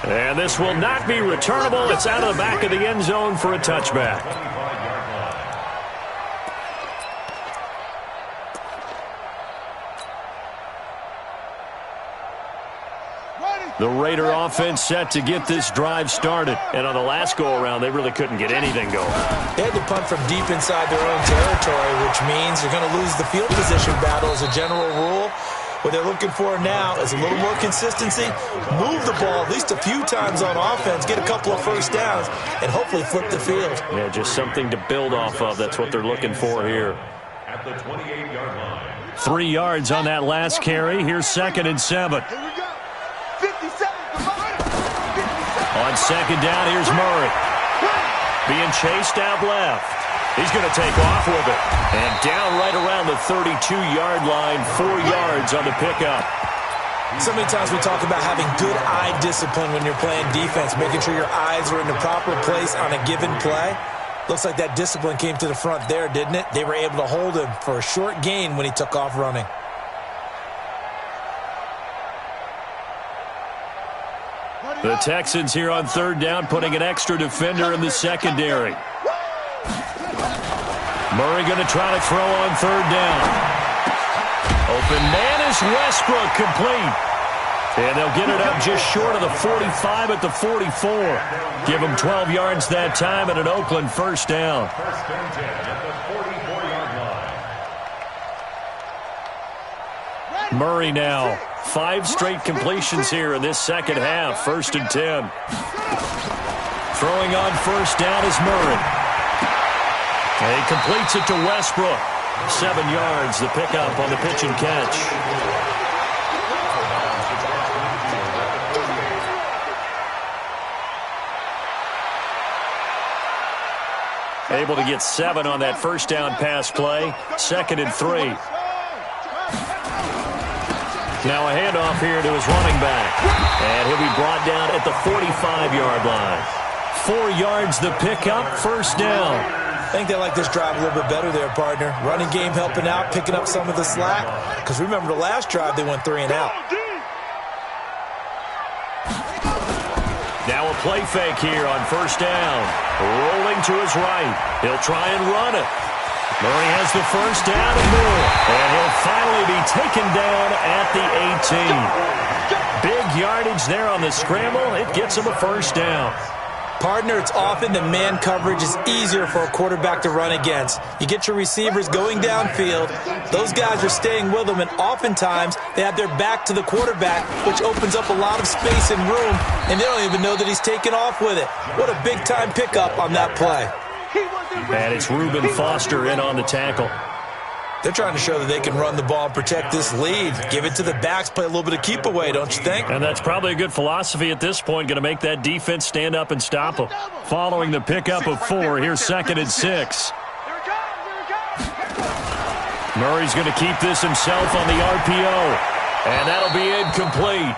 Speaker 2: And this will not be returnable. It's out of the back of the end zone for a touchback. The Raider offense set to get this drive started. And on the last go-around, they really couldn't get anything going.
Speaker 4: They had to punt from deep inside their own territory, which means they're going to lose the field position battle as a general rule. What they're looking for now is a little more consistency, move the ball at least a few times on offense, get a couple of first downs, and hopefully flip the field.
Speaker 2: Yeah, just something to build off of. That's what they're looking for here.
Speaker 5: At the 28-yard line.
Speaker 2: 3 yards on that last carry. Here's 2nd and 7.
Speaker 3: Here we go. 57.
Speaker 2: On 2nd down, here's Murray. Being chased out left. He's going to take off with it. And down right around the 32-yard line, 4 yards on the pickup.
Speaker 4: So many times we talk about having good eye discipline when you're playing defense, making sure your eyes are in the proper place on a given play. Looks like that discipline came to the front there, didn't it? They were able to hold him for a short gain when he took off running.
Speaker 2: The Texans here on 3rd down, putting an extra defender in the secondary. Murray going to try to throw on 3rd down. Open man is Westbrook, complete. And they'll get it up just short of the 45 at the 44. Give them 12 yards that time and an Oakland first down.
Speaker 5: First and 10 at the 44-yard line.
Speaker 2: Murray now. 5 straight completions here in this second half. 1st and 10. Throwing on 1st down is Murray. And he completes it to Westbrook. 7 yards, the pickup on the pitch and catch. Able to get 7 on that 1st down pass play. 2nd and 3. Now a handoff here to his running back. And he'll be brought down at the 45-yard line. 4 yards the pickup, 1st down.
Speaker 4: I think they like this drive a little bit better there, partner. Running game helping out, picking up some of the slack. Because remember the last drive, they went 3 and out.
Speaker 2: Now a play fake here on 1st down. Rolling to his right. He'll try and run it. Murray has the 1st down and more. And he'll finally be taken down at the 18. Big yardage there on the scramble. It gets him a 1st down.
Speaker 4: Partner, it's often the man coverage is easier for a quarterback to run against. You get your receivers going downfield. Those guys are staying with them, and oftentimes they have their back to the quarterback, which opens up a lot of space and room, and they don't even know that he's taken off with it. What a big-time pickup on that play.
Speaker 2: And it's Reuben Foster in on the tackle.
Speaker 4: They're trying to show that they can run the ball and protect this lead. Give it to the backs, play a little bit of keep away, don't you think?
Speaker 2: And that's probably a good philosophy at this point, going to make that defense stand up and stop them. Following the pickup of 4, here's 2nd and 6. Murray's going to keep this himself on the RPO, and that'll be incomplete.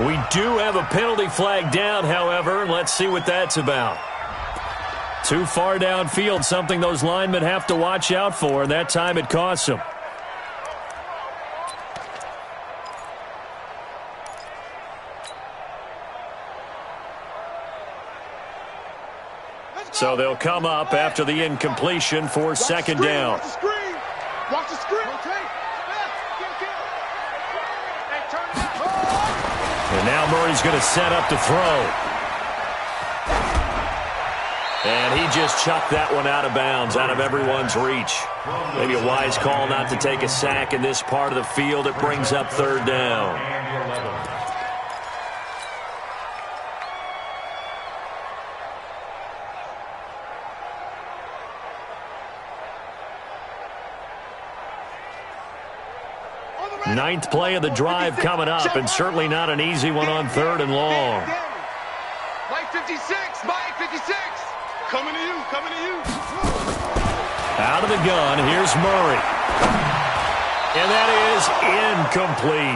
Speaker 2: We do have a penalty flag down, however. Let's see what that's about. Too far downfield, something those linemen have to watch out for, and that time it costs them. So they'll come up after the incompletion for 2nd down.
Speaker 3: Watch the screen.
Speaker 2: And now Murray's going to set up to throw. And he just chucked that one out of bounds, out of everyone's reach. Maybe a wise call not to take a sack in this part of the field. It brings up 3rd down. Ninth play of the drive coming up, and certainly not an easy one on 3rd and long.
Speaker 3: Mike 56, Mike 56. Coming to you, coming to you.
Speaker 2: Out of the gun, here's Murray. And that is incomplete.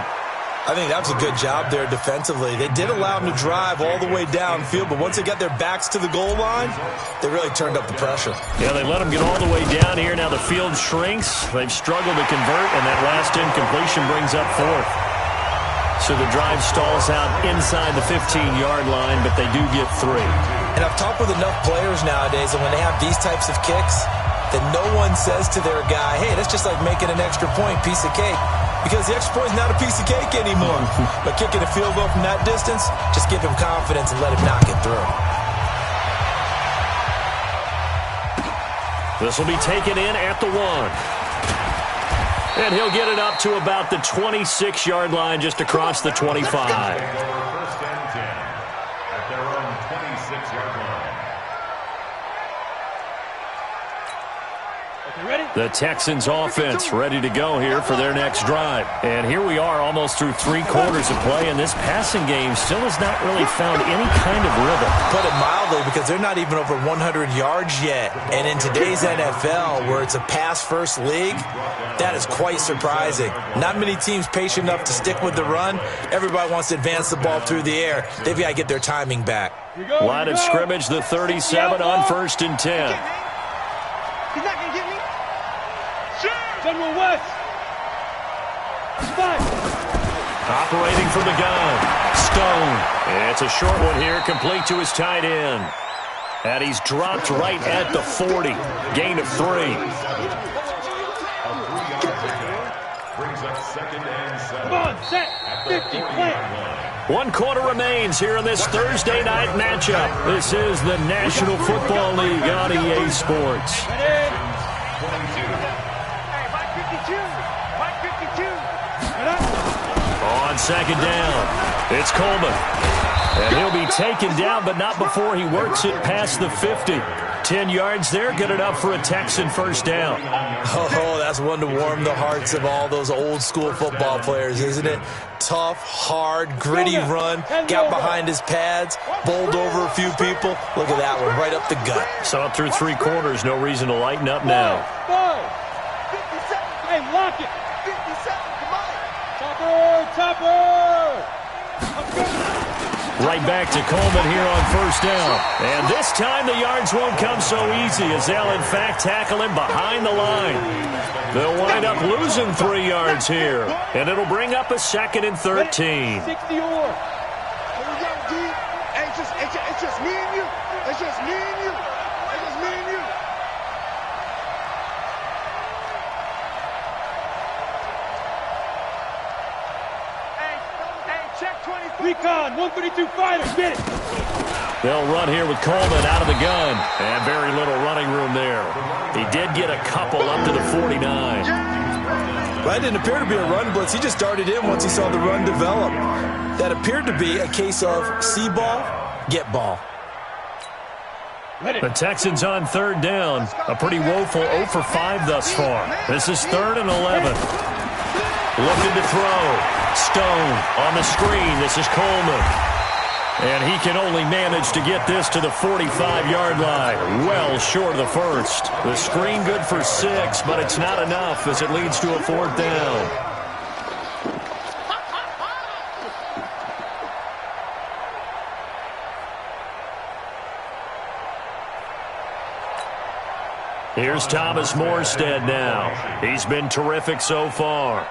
Speaker 4: I think that was a good job there defensively. They did allow them to drive all the way downfield, but once they got their backs to the goal line, they really turned up the pressure.
Speaker 2: Yeah, they let them get all the way down here. Now the field shrinks. They've struggled to convert, and that last incompletion brings up 4th. So the drive stalls out inside the 15-yard line, but they do get 3.
Speaker 4: And I've talked with enough players nowadays, and when they have these types of kicks, that no one says to their guy, hey, that's just like making an extra point, piece of cake. Because the extra point is not a piece of cake anymore. But kicking a field goal from that distance, just give him confidence and let him knock it through.
Speaker 2: This will be taken in at the 1. And he'll get it up to about the 26-yard line, just across the 25.
Speaker 5: 1st and 10 at their own 26-yard line.
Speaker 2: The Texans offense ready to go here for their next drive. And here we are almost through 3 quarters of play, and this passing game still has not really found any kind of rhythm.
Speaker 4: Put it mildly, because they're not even over 100 yards yet. And in today's NFL, where it's a pass-first league, that is quite surprising. Not many teams patient enough to stick with the run. Everybody wants to advance the ball through the air. They've got to get their timing back.
Speaker 2: Line of scrimmage, the 37 on 1st and 10.
Speaker 3: He's not going to get me.
Speaker 6: General West. 5.
Speaker 2: Operating from the gun. Stone. It's a short one here, complete to his tight end. And he's dropped right at the 40. Gain of 3.
Speaker 5: Brings up 2nd and 7.
Speaker 6: Come on, set. 50, plant.
Speaker 2: 1 quarter remains here in this Thursday night matchup. This is the National Football League on EA Sports. On 2nd down, it's Coleman. And he'll be taken down, but not before he works it past the 50. 10 yards there, good enough for a Texan 1st down.
Speaker 4: Oh, that's one to warm the hearts of all those old-school football players, isn't it? Tough, hard, gritty run, got behind his pads, bowled over a few people. Look at that one, right up the gut.
Speaker 2: Saw it through 3 quarters, no reason to lighten up now.
Speaker 6: 5. Hey, lock it.
Speaker 3: 57, come on.
Speaker 6: Topper.
Speaker 2: Right back to Coleman here on 1st down. And this time the yards won't come so easy, as they'll in fact tackle him behind the line. They'll wind up losing 3 yards here. And it'll bring up a 2nd and 13.
Speaker 6: 60 or.
Speaker 3: Here we go, D. Hey, it's just me and you. It's just me and you. It's just me and you. Hey, check 24.
Speaker 6: Recon, 132 fighter, get it.
Speaker 2: They'll run here with Coleman out of the gun. And very little running room there. He did get a couple up to the 49.
Speaker 4: That didn't appear to be a run blitz. He just darted in once he saw the run develop. That appeared to be a case of see ball, get ball.
Speaker 2: The Texans on third down. A pretty woeful 0 for 5 thus far. This is 3rd and 11. Looking to throw. Stone on the screen. This is Coleman. And he can only manage to get this to the 45-yard line. Well short of the first. The screen good for 6, but it's not enough as it leads to a 4th down. Here's Thomas Morstead now. He's been terrific so far.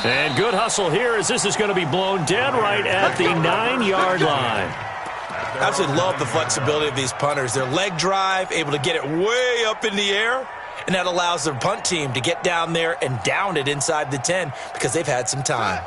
Speaker 2: And good hustle here as this is going to be blown dead right at the 9-yard line.
Speaker 4: I absolutely love the flexibility of these punters. Their leg drive, able to get it way up in the air, and that allows their punt team to get down there and down it inside the 10 because they've had some time.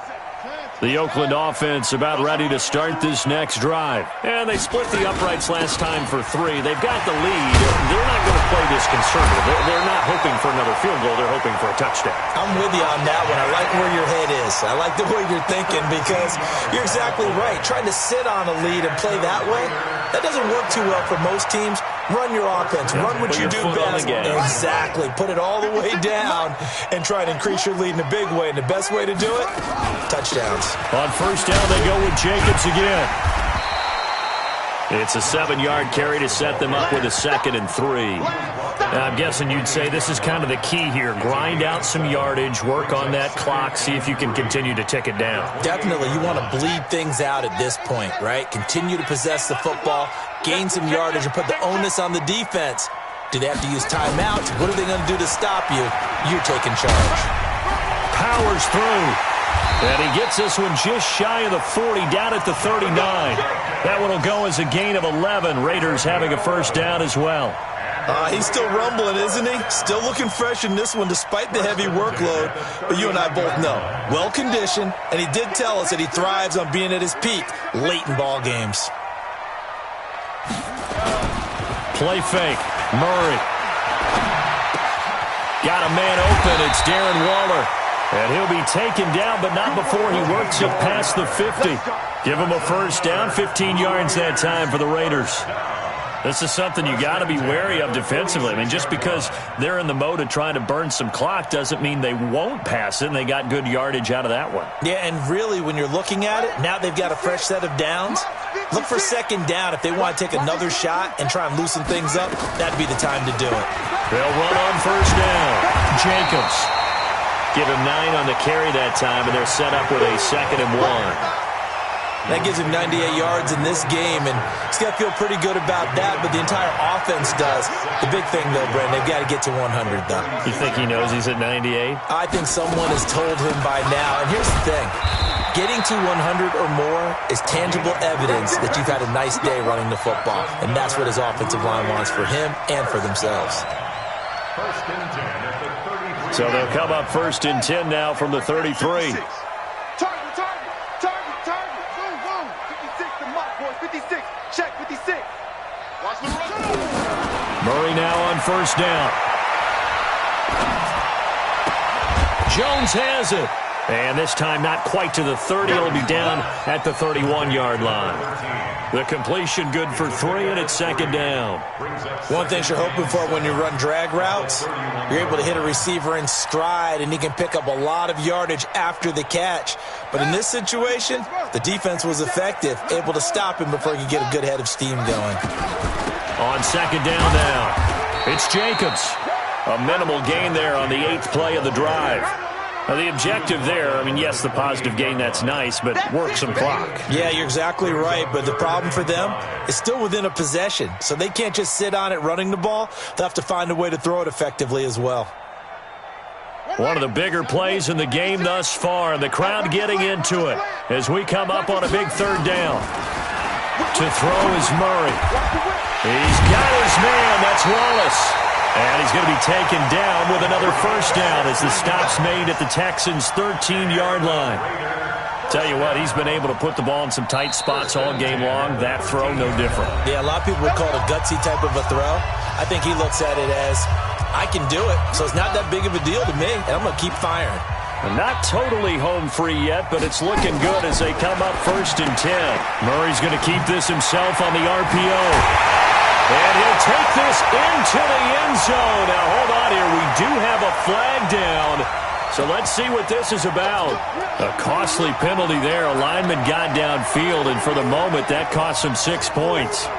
Speaker 2: The Oakland offense about ready to start this next drive. And they split the uprights last time for 3. They've got the lead. They're not going to play this conservative. They're not hoping for another field goal. They're hoping for a touchdown.
Speaker 4: I'm with you on that one. I like where your head is. I like the way you're thinking because you're exactly right. Trying to sit on a lead and play that way, that doesn't work too well for most teams. Run your offense. Run what you do best. Exactly. Put it all the way down and try to increase your lead in a big way. And the best way to do it, touchdowns.
Speaker 2: On first down, they go with Jacobs again. It's a 7-yard carry to set them up with a 2nd and 3. Now, I'm guessing you'd say this is kind of the key here. Grind out some yardage, work on that clock, see if you can continue to tick it down.
Speaker 4: Definitely. You want to bleed things out at this point, right? Continue to possess the football, gain some yardage, and put the onus on the defense. Do they have to use timeouts? What are they going to do to stop you? You're taking charge.
Speaker 2: Powers through. And he gets this one just shy of the 40, down at the 39. That one will go as a gain of 11. Raiders having a first down as well.
Speaker 4: He's still rumbling, isn't he? Still looking fresh in this one despite the heavy workload. But you and I both know, well-conditioned, and he did tell us that he thrives on being at his peak late in ball games.
Speaker 2: Play fake. Murray. Got a man open. It's Darren Waller. And he'll be taken down, but not before he works it past the 50. Give him a first down, 15 yards that time for the Raiders. This is something you got to be wary of defensively. I mean, just because they're in the mode of trying to burn some clock doesn't mean they won't pass it, and they got good yardage out of that one.
Speaker 4: Yeah, and really, when you're looking at it, now they've got a fresh set of downs. Look for 2nd down if they want to take another shot and try and loosen things up. That'd be the time to do it.
Speaker 2: They'll run on first down. Jacobs. Give him 9 on the carry that time, and they're set up with a 2nd and 1.
Speaker 4: That gives him 98 yards in this game, and he's got to feel pretty good about that, but the entire offense does. The big thing, though, Brent, they've got to get to 100, though.
Speaker 2: You think he knows he's at 98?
Speaker 4: I think someone has told him by now, and here's the thing. Getting to 100 or more is tangible evidence that you've had a nice day running the football, and that's what his offensive line wants for him and for themselves.
Speaker 5: First and 10 at the 33.
Speaker 2: So they'll come up 1st and 10 now from the 33.
Speaker 3: Target. Boom. 56, the mark, boys. 56. Check 56. Watch the run.
Speaker 2: Murray now on first down. Jones has it. And this time not quite to the 30. It'll be down at the 31-yard line. The completion good for 3, and it's 2nd down.
Speaker 4: One thing you're hoping for when you run drag routes, you're able to hit a receiver in stride, and he can pick up a lot of yardage after the catch. But in this situation, the defense was effective, able to stop him before he could get a good head of steam going.
Speaker 2: On 2nd down now, it's Jacobs. A minimal gain there on the 8th play of the drive. Now, the objective there, I mean, yes, the positive gain, that's nice, but work some clock.
Speaker 4: Yeah, you're exactly right, but the problem for them is still within a possession, so they can't just sit on it running the ball. They'll have to find a way to throw it effectively as well.
Speaker 2: One of the bigger plays in the game thus far, and the crowd getting into it as we come up on a big 3rd down. To throw is Murray. He's got his man. That's Wallace. And he's going to be taken down with another first down as the stop's made at the Texans' 13-yard line. Tell you what, he's been able to put the ball in some tight spots all game long. That throw, no different.
Speaker 4: Yeah, a lot of people would call it a gutsy type of a throw. I think he looks at it as, I can do it, so it's not that big of a deal to me, and I'm going to keep firing.
Speaker 2: Not totally home free yet, but it's looking good as they come up 1st and 10. Murray's going to keep this himself on the RPO. And he'll take this into the end zone. Now, hold on here. We do have a flag down. So let's see what this is about. A costly penalty there. A lineman got downfield, and for the moment, that cost him 6 points.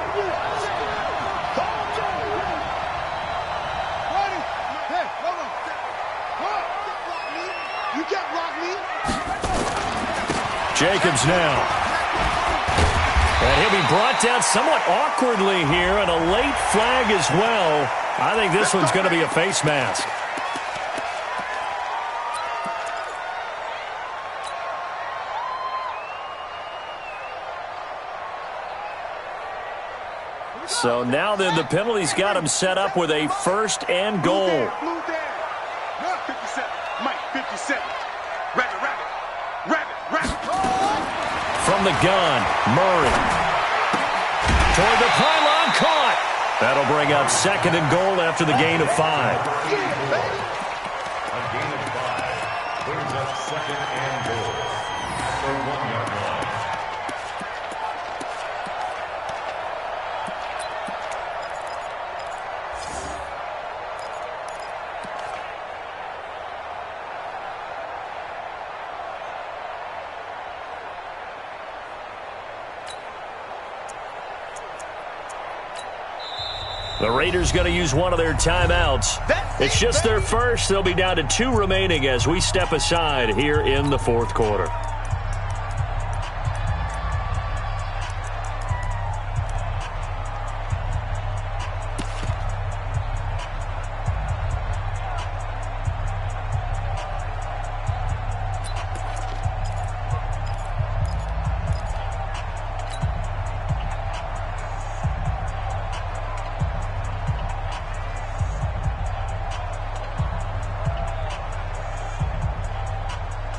Speaker 2: Jacobs now. And he'll be brought down somewhat awkwardly here, and a late flag as well. I think this one's going to be a face mask. So now then the penalty's got him set up with a 1st and goal.
Speaker 3: 57. Mike, 57. Rabbit.
Speaker 2: From the gun, Murray. Toward the pylon, caught. That'll bring up 2nd and goal after the gain of 5.
Speaker 5: A gain of 5 brings up 2nd and goal for 1-yard line.
Speaker 2: The Raiders going to use one of their timeouts. It's just their first. They'll be down to 2 remaining as we step aside here in the 4th quarter.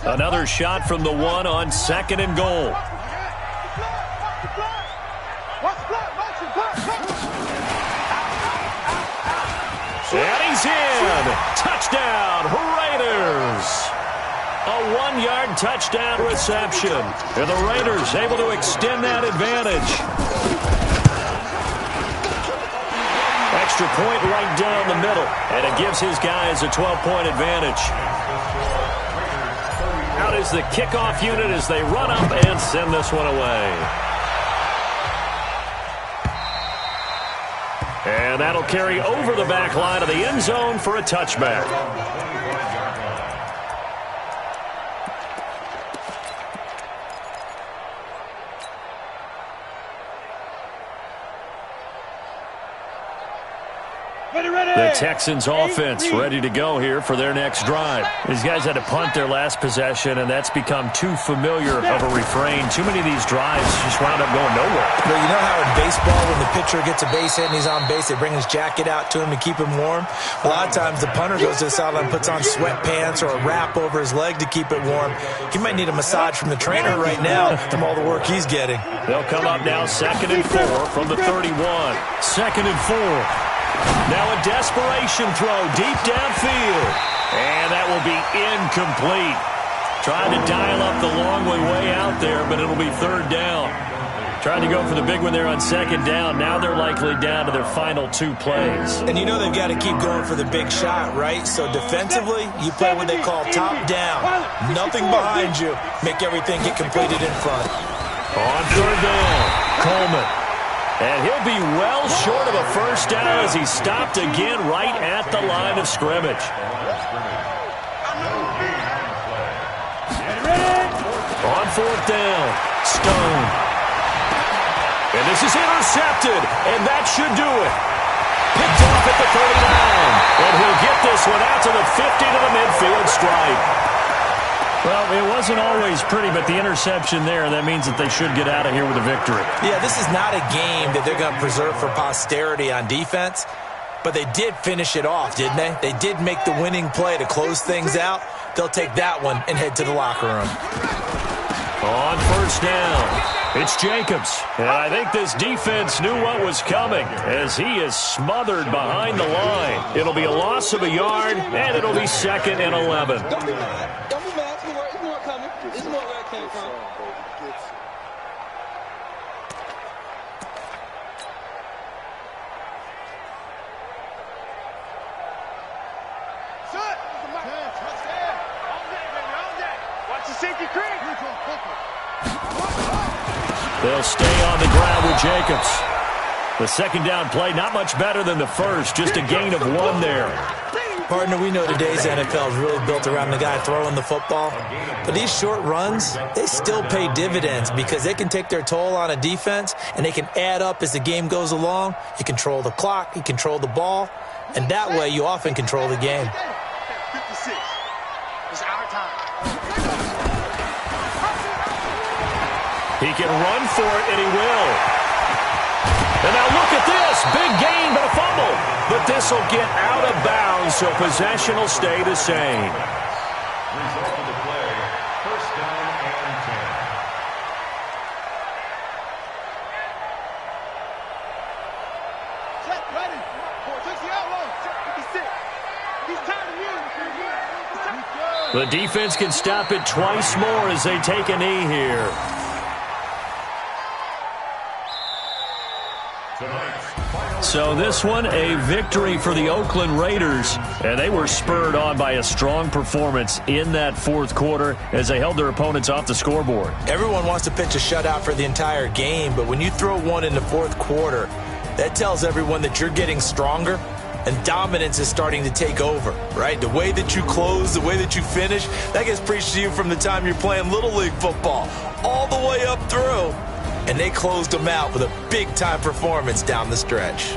Speaker 2: Another shot from the 1 on 2nd and goal. And he's in. Touchdown, Raiders. A 1-yard touchdown reception. And the Raiders able to extend that advantage. Extra point right down the middle. And it gives his guys a 12-point advantage. Out is the kickoff unit as they run up and send this one away. And that'll carry over the back line of the end zone for a touchback. The Texans offense ready to go here for their next drive. These guys had to punt their last possession, and that's become too familiar of a refrain. Too many of these drives just wound up going nowhere.
Speaker 4: But you know how in baseball, when the pitcher gets a base hit and he's on base, they bring his jacket out to him to keep him warm? A lot of times the punter goes to the sideline, puts on sweatpants or a wrap over his leg to keep it warm. He might need a massage from the trainer right now from all the work he's getting.
Speaker 2: They'll come up now 2nd and 4 from the 31. 2nd and 4. Now a desperation throw deep downfield. And that will be incomplete. Trying to dial up the long way out there, but it'll be 3rd down. Trying to go for the big one there on 2nd down. Now they're likely down to their final 2 plays.
Speaker 4: And you know they've got to keep going for the big shot, right? So defensively, you play what they call top down. Nothing behind you. Make everything get completed in front.
Speaker 2: On 3rd down, Coleman. And he'll be well short of a first down as he stopped again right at the line of scrimmage. On 4th down, Stone. And this is intercepted, and that should do it. Picked off at the 39. And he'll get this one out to the 50 to the midfield stripe. Well, it wasn't always pretty, but the interception there, that means that they should get out of here with a victory.
Speaker 4: Yeah, this is not a game that they're going to preserve for posterity on defense. But they did finish it off, didn't they? They did make the winning play to close things out. They'll take that one and head to the locker room.
Speaker 2: On first down, it's Jacobs. And I think this defense knew what was coming as he is smothered behind the line. It'll be a loss of a yard, and it'll be 2nd and 11.
Speaker 6: Don't be mad. It's more coming. It's more where it came from.
Speaker 2: They'll stay on the ground with Jacobs. The second down play, not much better than the first, just a gain of 1 there.
Speaker 4: Partner, we know today's NFL is really built around the guy throwing the football. But these short runs, they still pay dividends because they can take their toll on a defense and they can add up as the game goes along. You control the clock, you control the ball, and that way you often control the game.
Speaker 3: 56. It's our time.
Speaker 2: He can run for it, and he will. And now look at this. Big gain, but a fumble. But this will get out of bounds, so possession will stay the same.
Speaker 5: Result of the play, first down and 10.
Speaker 3: Check, ready. Took the outlaw. 56. He's tired of you.
Speaker 2: The defense can stop it twice more as they take a knee here. So this one, a victory for the Oakland Raiders, and they were spurred on by a strong performance in that fourth quarter as they held their opponents off the scoreboard.
Speaker 4: Everyone wants to pitch a shutout for the entire game, but when you throw one in the fourth quarter, that tells everyone that you're getting stronger and dominance is starting to take over, right? The way that you close, the way that you finish, that gets preached to you from the time you're playing Little League football all the way up through. And they closed them out with a big-time performance down the stretch.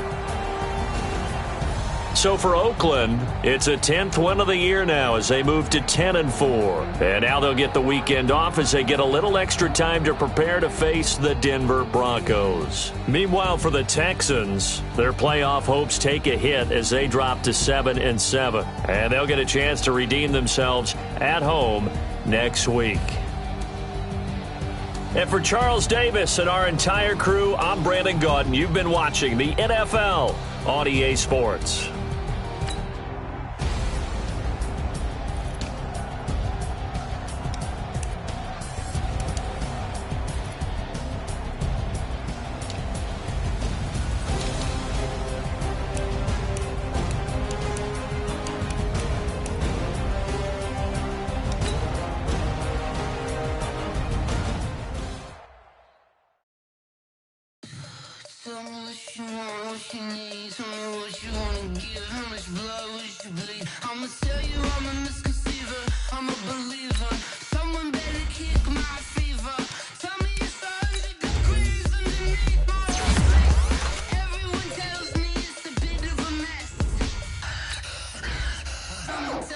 Speaker 2: So for Oakland, it's a 10th win of the year now as they move to 10-4. And now they'll get the weekend off as they get a little extra time to prepare to face the Denver Broncos. Meanwhile, for the Texans, their playoff hopes take a hit as they drop to 7-7. And they'll get a chance to redeem themselves at home next week. And for Charles Davis and our entire crew, I'm Brandon Gaudin. You've been watching the NFL on EA Sports.
Speaker 7: Tell me what you want, what you need. Tell me what you wanna give. How much blood would you bleed? I'ma tell you I'm a misconceiver. I'm a believer. Someone better kick my fever. Tell me it's 100 degrees underneath my feet. Everyone tells me it's a bit of a mess. I'ma tell